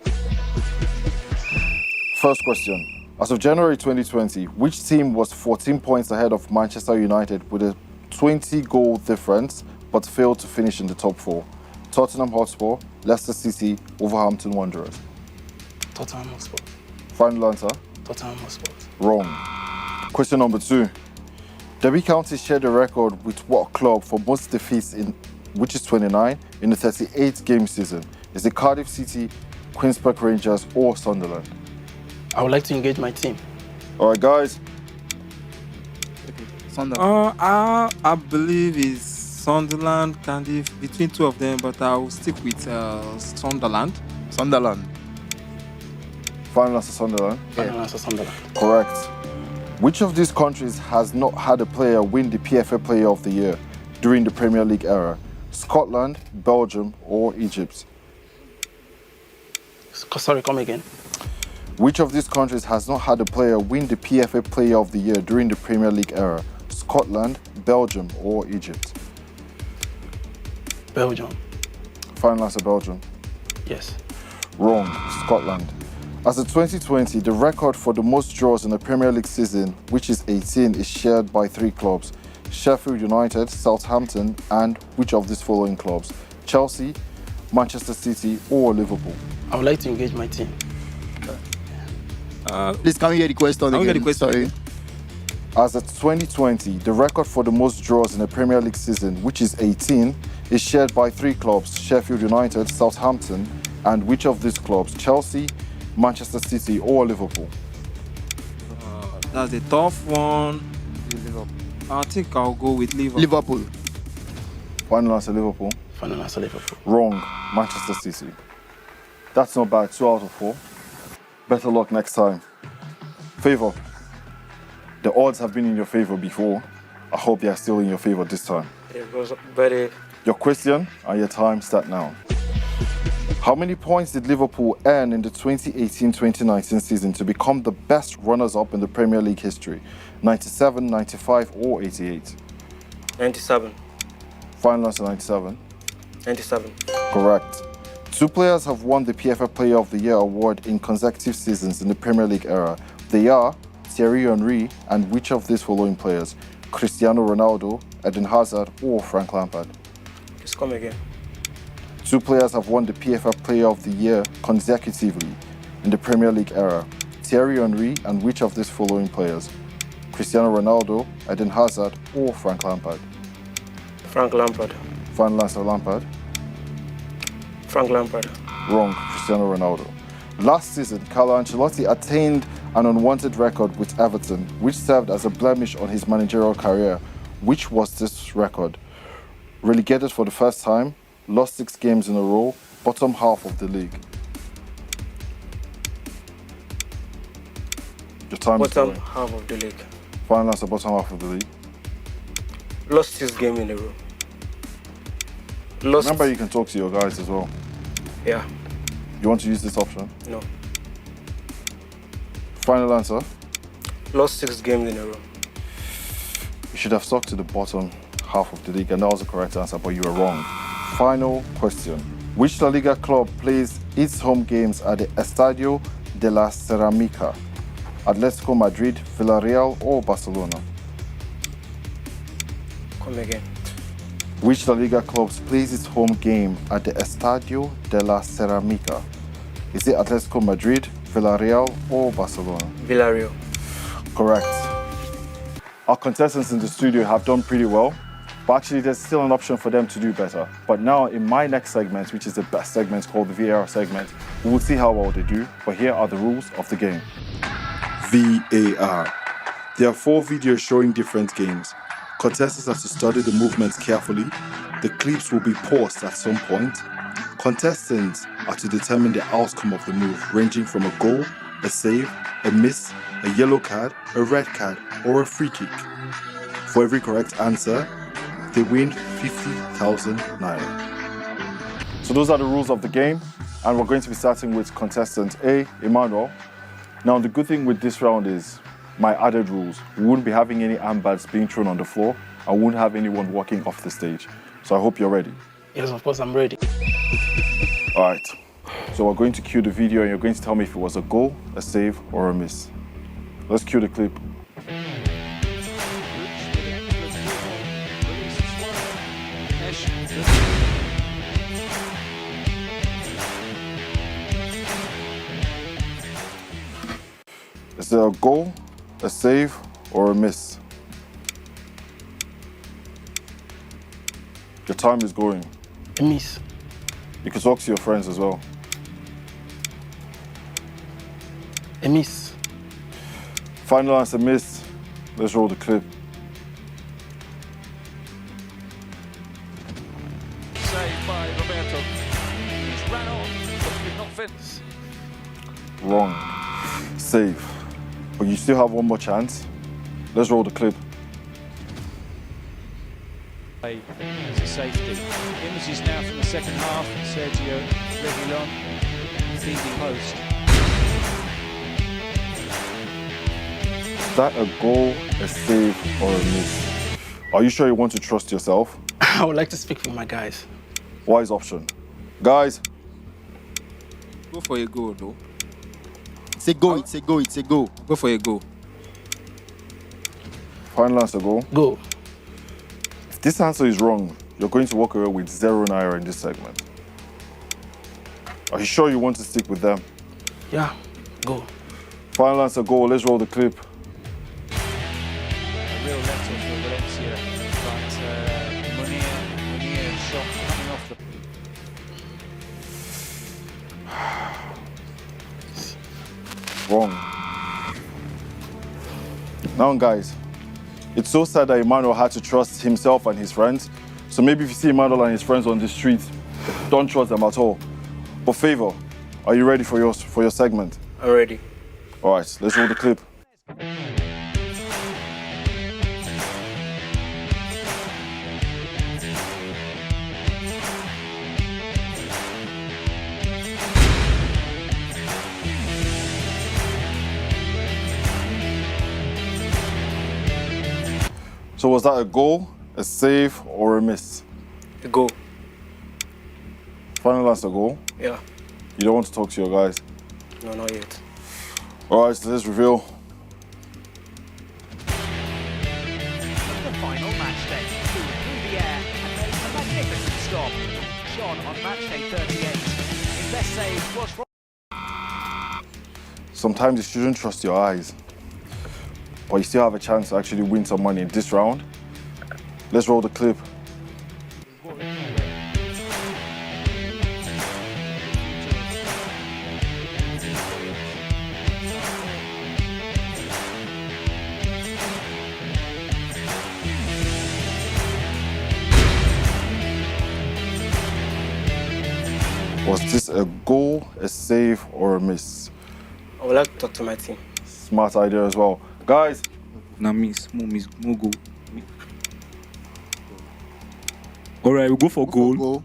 First question. As of January 2020, which team was 14 points ahead of Manchester United with a 20-goal difference but failed to finish in the top 4? Tottenham Hotspur, Leicester City, Wolverhampton Wanderers. Tottenham Hotspur. Final answer? Tottenham Hotspur. Wrong. Question number 2. Derby County shared a record with what club for most defeats, which is 29, in the 38-game season? Is it Cardiff City, Queen's Park Rangers, or Sunderland? I would like to engage my team. All right, guys. Sunderland. I believe it's Sunderland, Cardiff, between 2 of them, but I will stick with Sunderland. Sunderland. Final answer, Sunderland. Final answer, Sunderland. Correct. Which of these countries has not had a player win the PFA Player of the Year during the Premier League era? Scotland, Belgium, or Egypt? Sorry, come again. Which of these countries has not had a player win the PFA Player of the Year during the Premier League era? Scotland, Belgium, or Egypt? Belgium. Final answer, Belgium. Yes. Wrong, Scotland. As of 2020, the record for the most draws in a Premier League season, which is 18, is shared by 3 clubs: Sheffield United, Southampton, and which of these following clubs? Chelsea, Manchester City, or Liverpool? I would like to engage my team. Please, can we get the question again? Sorry. As of 2020, the record for the most draws in a Premier League season, which is 18, is shared by 3 clubs: Sheffield United, Southampton, and which of these clubs? Chelsea, Manchester City, or Liverpool? That's a tough one. I think I'll go with Liverpool. Liverpool. Final answer, Liverpool. Final answer, Liverpool. Wrong, Manchester City. That's not bad, 2 out of 4. Better luck next time. Favor. The odds have been in your favor before. I hope they are still in your favor this time. Your question and your time start now. How many points did Liverpool earn in the 2018-2019 season to become the best runners-up in the Premier League history? 97, 95, or 88? 97. Final answer, 97. 97. Correct. 2 players have won the PFA Player of the Year award in consecutive seasons in the Premier League era. They are Thierry Henry and which of these following players? Cristiano Ronaldo, Eden Hazard, or Frank Lampard? Just come again. 2 players have won the PFA Player of the Year consecutively in the Premier League era. Thierry Henry, and which of these following players? Cristiano Ronaldo, Eden Hazard, or Frank Lampard? Frank Lampard. Final answer, Lampard. Frank Lampard. Wrong, Cristiano Ronaldo. Last season, Carlo Ancelotti attained an unwanted record with Everton, which served as a blemish on his managerial career. Which was this record? Relegated for the first time, lost 6 games in a row, bottom half of the league. Your time is Bottom going. half of the league. Final answer, bottom half of the league. Lost 6 games in a row. Lost. Remember, you can talk to your guys as well. Yeah. You want to use this option? No. Final answer. Lost 6 games in a row. You should have stuck to the bottom half of the league, and that was the correct answer, but you were wrong. Final question. Which La Liga club plays its home games at the Estadio de la Ceramica? Atletico Madrid, Villarreal, or Barcelona? Come again. Which La Liga club plays its home game at the Estadio de la Ceramica? Is it Atletico Madrid, Villarreal, or Barcelona? Villarreal. Correct. Our contestants in the studio have done pretty well, but actually there's still an option for them to do better. But now in my next segment, which is the best segment called the VAR segment, we will see how well they do, but here are the rules of the game. VAR. There are 4 videos showing different games. Contestants have to study the movements carefully. The clips will be paused at some point. Contestants are to determine the outcome of the move, ranging from a goal, a save, a miss, a yellow card, a red card, or a free kick. For every correct answer, they win 50,000 naira. So those are the rules of the game, and we're going to be starting with contestant A, Emmanuel. Now the good thing with this round is my added rules. We wouldn't be having any armbands being thrown on the floor. I wouldn't have anyone walking off the stage. So I hope you're ready. Yes, of course, I'm ready. All right. So we're going to cue the video and you're going to tell me if it was a goal, a save, or a miss. Let's cue the clip. Is there a goal, a save, or a miss? Your time is going. A miss. You can talk to your friends as well. A miss. Final answer, miss. Let's roll the clip. Saved by Roberto. He's ran on, but did not finish. Wrong. Save. But you still have one more chance. Let's roll the clip. It's a safety. Images now from the second half. Sergio Reguilon feeding host. Is that a goal, a save, or a miss? Are you sure you want to trust yourself? I would like to speak for my guys. Wise option. Guys, Go for a goal, though. It's a go, it's a go, it's a go. Go for a goal. final answer, go. Go. If this answer is wrong, you're going to walk away with 0 naira in this segment. Are you sure you want to stick with them? Yeah, go. Final answer, go. Let's roll the clip. A real letter for Valencia, but Munir shot coming off the... Wrong. Now, guys, it's so sad that Emmanuel had to trust himself and his friends. So maybe if you see Emmanuel and his friends on the street, don't trust them at all. But Favor, are you ready for your segment? I'm ready. All right, let's roll the clip. So was that a goal, a save, or a miss? Go. Final answer, goal. Yeah. You don't want to talk to your guys? No, not yet. All right, so let's reveal. The final match day. Through the air and made a magnificent stop. John on match day 38. His best save was from... sometimes you shouldn't trust your eyes. But you still have a chance to actually win some money in this round. Let's roll the clip. Was this a goal, a save, or a miss? I would like to talk to my team. Smart idea as well. Guys. Now miss, more goal. All right, we'll go for goal.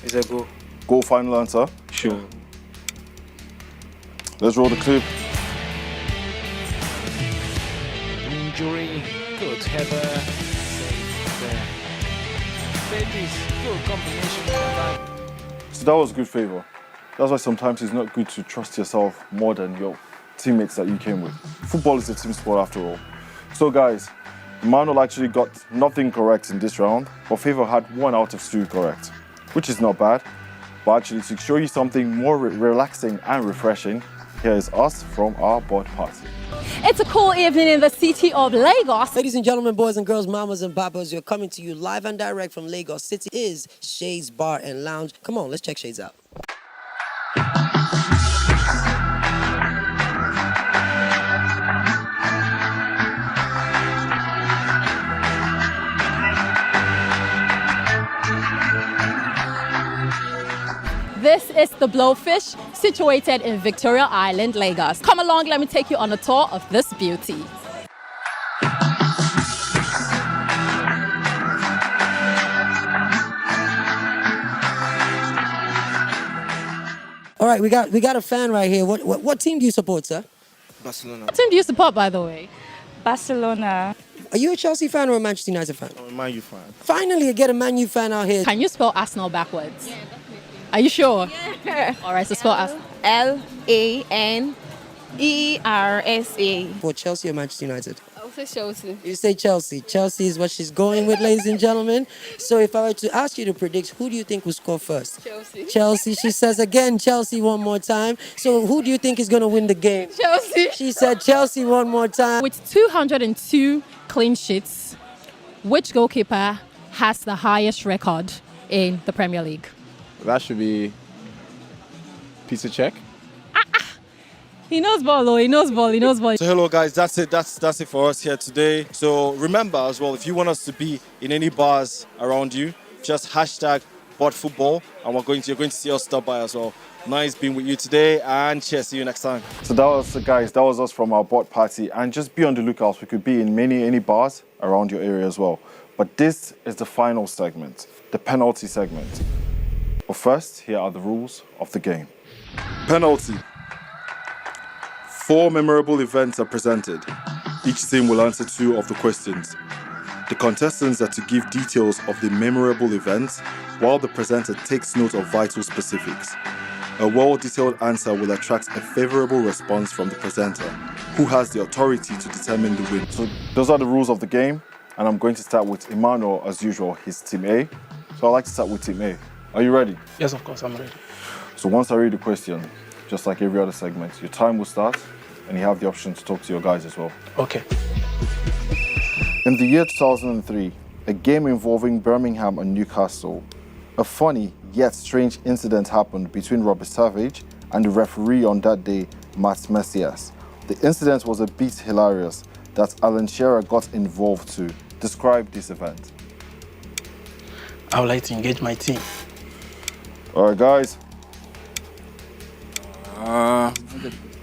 It's a goal. Goal, final answer? Sure. Let's roll the clip. Injury, good header. Save there. Babies, good combination. So that was good favour. That's why sometimes it's not good to trust yourself more than your teammates that you came with. Football is a team sport after all. So guys, Emmanuel actually got nothing correct in this round, but Favour had 1 out of 2 correct, which is not bad. But actually, to show you something more relaxing and refreshing, here is us from our board party. It's a cool evening in the city of Lagos. Ladies and gentlemen, boys and girls, mamas and papas, we're coming to you live and direct from Lagos City. Is Shades Bar and Lounge. Come on, let's check Shades out. This is the Blowfish, situated in Victoria Island, Lagos. Come along, let me take you on a tour of this beauty. All right, we got a fan right here. What team do you support, sir? Barcelona. What team do you support, by the way? Barcelona. Are you a Chelsea fan or a Manchester United fan? I'm a Man U fan. Finally, I get a Man U fan out here. Can you spell Arsenal backwards? Yeah, definitely. Are you sure? Yeah. All right, so spell Arsenal. L-A-N-E-R-S-A. For Chelsea or Manchester United? I'll say Chelsea. You say Chelsea. Chelsea is what she's going with, ladies and gentlemen. So if I were to ask you to predict, who do you think will score first? Chelsea. Chelsea. She says again, Chelsea one more time. So who do you think is going to win the game? Chelsea. She said Chelsea one more time. With 202 clean sheets, which goalkeeper has the highest record in the Premier League? That should be Peter Cech. He knows ball, he knows ball. So hello guys, that's it for us here today. So remember as well, if you want us to be in any bars around you, just hashtag #BotFootball and you're going to see us stop by as well. Nice being with you today and cheers, see you next time. So that was us from our bot party, and just be on the lookout. We could be in any bars around your area as well. But this is the final segment, the penalty segment. But first, here are the rules of the game. Penalty. 4 memorable events are presented. Each team will answer 2 of the questions. The contestants are to give details of the memorable events, while the presenter takes note of vital specifics. A well-detailed answer will attract a favorable response from the presenter, who has the authority to determine the win. So those are the rules of the game, and I'm going to start with Emmanuel as usual, his team A. So I'd like to start with team A. Are you ready? Yes, of course, I'm ready. So once I read the question, just like every other segment, your time will start, and you have the option to talk to your guys as well. Okay. In the year 2003, a game involving Birmingham and Newcastle, a funny yet strange incident happened between Robert Savage and the referee on that day, Matt Messias. The incident was a bit hilarious that Alan Shearer got involved too. Describe this event. I would like to engage my team. All right, guys.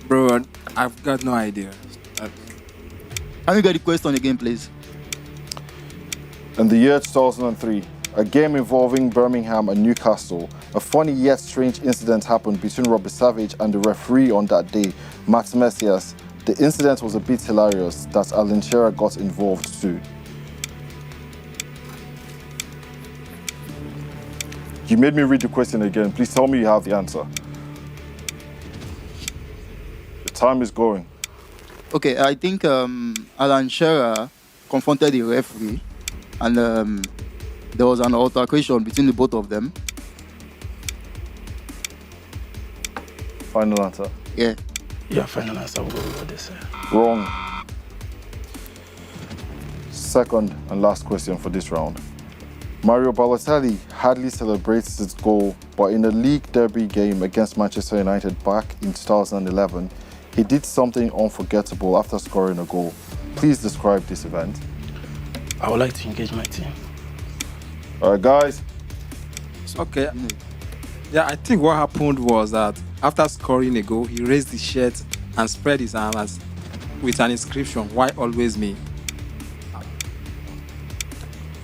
Bro, I've got no idea. Can you get the question again, please? In the year 2003, a game involving Birmingham and Newcastle, a funny yet strange incident happened between Robert Savage and the referee on that day, Matt Messias. The incident was a bit hilarious that Alan Shearer got involved too. You made me read the question again. Please tell me you have the answer. The time is going. Okay, I think Alan Shearer confronted the referee, and there was an altercation between the both of them. Final answer. Yeah. Yeah, final answer. We'll go with this. Wrong. Second and last question for this round. Mario Balotelli hardly celebrates his goal, but in a league derby game against Manchester United back in 2011, he did something unforgettable after scoring a goal. Please describe this event. I would like to engage my team. All right, guys. Okay. Yeah, I think what happened was that after scoring a goal, he raised his shirt and spread his arms with an inscription, "Why always me?"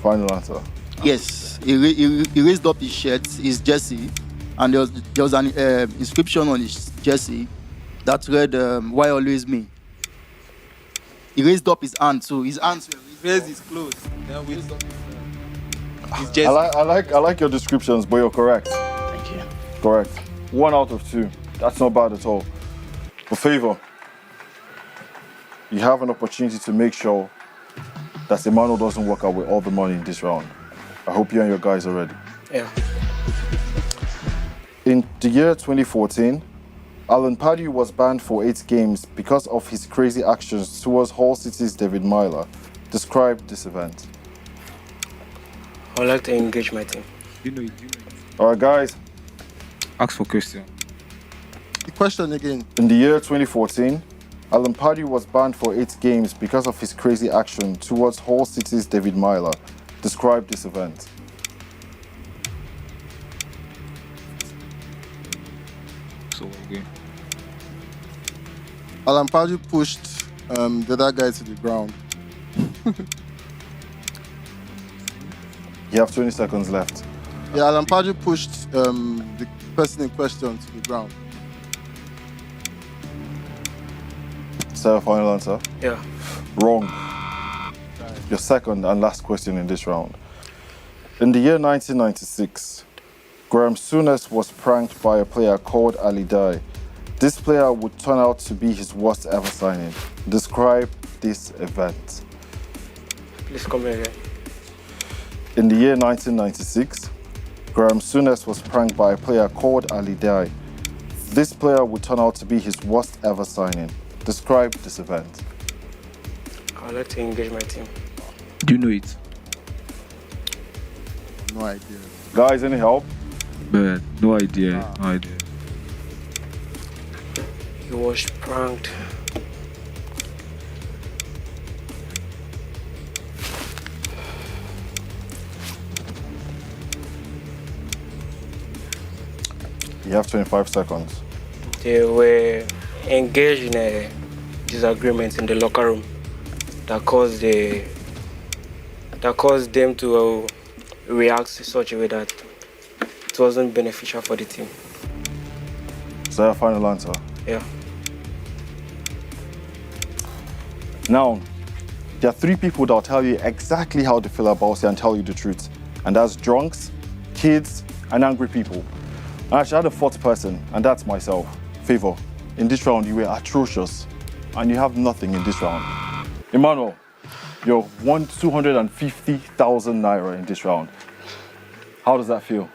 Final answer. Yes, he raised up his shirt, his jersey, and there was an inscription on his jersey that read, "Why always me?" He raised up his hand too. His hands were raised his clothes. Then with his jersey. I like your descriptions, but you're correct. Thank you. Correct. 1 out of 2. That's not bad at all. For favor, you have an opportunity to make sure that Emmanuel doesn't walk out with all the money in this round. I hope you and your guys are ready. Yeah. In the year 2014, Alan Pardew was banned for 8 games because of his crazy actions towards Hull City's David Myler. Describe this event. I would like to engage my team. You know it. All right, guys. Ask for question. The question again. In the year 2014, Alan Pardew was banned for 8 games because of his crazy action towards Hull City's David Myler. Describe this event. So okay. Alan Pardew pushed the other guy to the ground. You have 20 seconds left. Yeah, Alan Pardew pushed the person in question to the ground. Is that a final answer? Yeah. Wrong. Your second and last question in this round. In the year 1996, Graham Souness was pranked by a player called Ali Dai. This player would turn out to be his worst ever signing. Describe this event. Please come here again. In the year 1996, Graham Souness was pranked by a player called Ali Dai. This player would turn out to be his worst ever signing. Describe this event. I would like to engage my team. Do you know it? No idea. Guys, any help? But no idea. No idea. He was pranked. You have 25 seconds. They were engaged in a disagreement in the locker room that caused them to react in such a way that it wasn't beneficial for the team. Is that a final answer? Yeah. Now, there are 3 people that will tell you exactly how they feel about you and tell you the truth. And that's drunks, kids, and angry people. And actually, I had a 4th person, and that's myself. Favor, in this round, you were atrocious, and you have nothing in this round. Emmanuel, you're 250,000 naira in this round. How does that feel?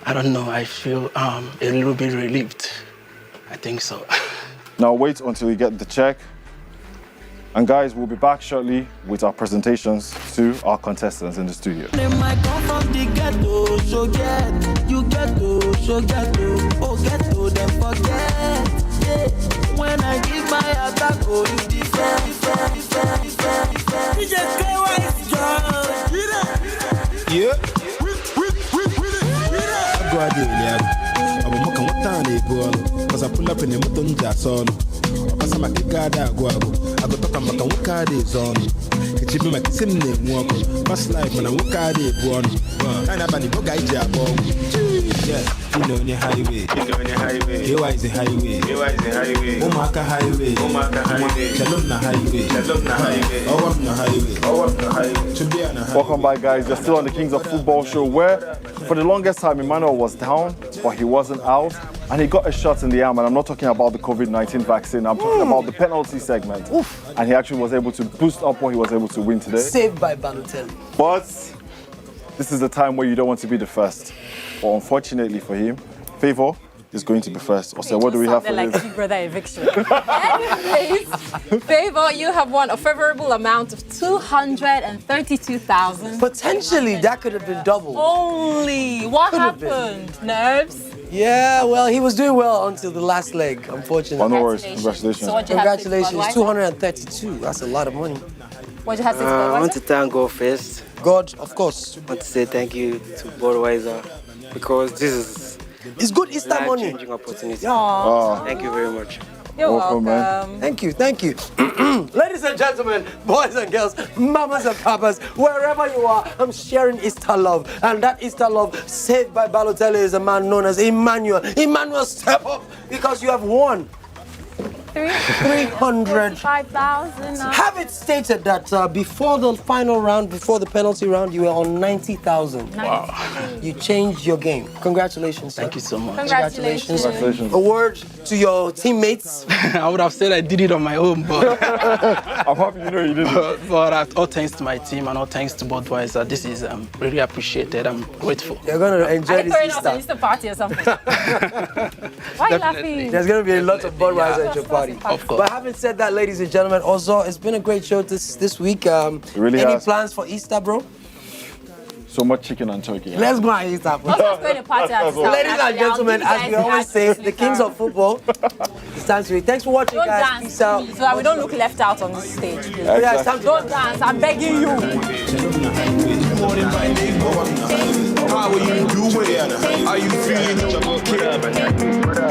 I don't know. I feel a little bit relieved. I think so. Now wait until you get the check. And guys, we'll be back shortly with our presentations to our contestants in the studio. They might come from the ghetto, so get, you ghetto, so ghetto, oh ghetto, then forget. Yeah. When I give my attack, oh, you different. DJ KY's job. Yeah. Go ahead, I'm walking what time they go on. Cause I pull up in the mountain that's all. Cause I'm a kick guy that go. I go talk about what car is on. It's even like same name walk. Past life when I walk out it go on. And I'm a guy job. Yeah, you know the highway. Here is the highway. Omaka highway. Shalom na highway. Oh, I'm na highway. Welcome back, guys. You're still on the Kings of Football show where for the longest time Emmanuel was down, but he wasn't out. And he got a shot in the arm, and I'm not talking about the COVID-19 vaccine, I'm talking about the penalty segment. Oof. And he actually was able to boost up what he was able to win today. Saved by Balotelli. But this is the time where you don't want to be the first. But unfortunately for him, Favor, is going to be first. Or so what do we have for like you? Big Brother eviction. Anyways, Favour, you have won a favorable amount of 232,000. Potentially, that could have been double. Only. What happened? Nerves? Yeah, well, he was doing well until the last leg, unfortunately. Oh, no worries. Congratulations. So what do you have to say to Congratulations, 232. That's a lot of money. What do you have to say to I want Budweiser? to thank God first. God, of course. I want to say thank you to Budweiser because this is It's good Easter money. life-changing opportunity. Aww. Thank you very much. You're Welcome, welcome. man. Thank you, thank you. Ladies and gentlemen, boys and girls, mamas and papas, wherever you are, I'm sharing Easter love. And that Easter love saved by Balotelli is a man known as Emmanuel. Emmanuel, step up because you have won 305,000. Have it stated that before the final round, before the penalty round, you were on 90,000. Wow. You changed your game. Congratulations, sir. Thank you so much. Congratulations. A word to your teammates. I would have said I did it on my own, but I'm happy you know you did it. but all thanks to my team and all thanks to Budweiser. This is really appreciated. I'm grateful. You're going to enjoy Are you this throwing us an Easter. Easter party or something? Why are you laughing? There's going to be a lot of Budweiser at your party. Of course. But having said that, ladies and gentlemen, also, it's been a great show this week. really any has. plans for Easter, bro? So much chicken and turkey. Let's go and eat that. Also, let's go to party at the Ladies and gentlemen, as we always say, the kings of football. It's time to eat. Thanks for watching, Don't guys. dance Peace out. so that we don't look left out on this stage. Please. Yeah, it's time to Don't dance, I'm begging you. How are you doing? Are you feeling okay?